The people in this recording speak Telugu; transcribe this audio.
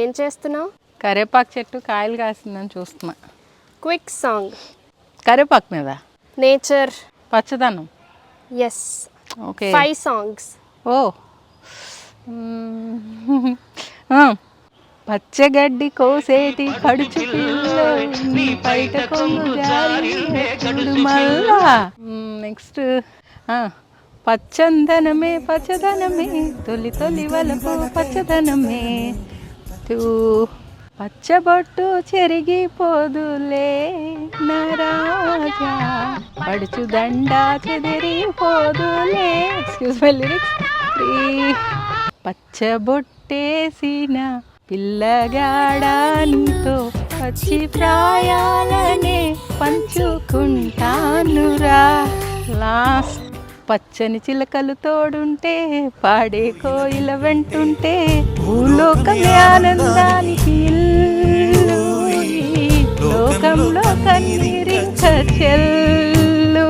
ఏం చేస్తున్నావు? కరేపాకు చెట్టు కాయలు కాసిందని చూస్తున్నా. Quick song. కరేపాకు మీద నేచర్. పచ్చదనం. ఎస్. ఓకే. 5 సాంగ్స్. ఓ పచ్చగడ్డి కోసేటి పడుచు పిల్ల నీ బయట కొంగు జారి మళ్ళా. నెక్స్ట్ పచ్చందనమే పచ్చదనమే తొలి తొలి వలపు పచ్చదనమే తూ పచ్చబొట్టు చెరిగిపోదులే నరాజా పడుచు దండా చెదిరిపోదులే. Excuse my lyrics. పచ్చబొట్టేసిన పిల్లగాడానితో పచ్చి ప్రాయాలనే పంచుకుంటానురా. లాస్ట్ పచ్చని చిలకలు తోడుంటే పాడే కోయిల వెంటుంటే భూలోకమే ఆనందానికి ఇల్లు, లోకంలో కన్నీరింక చెల్లు.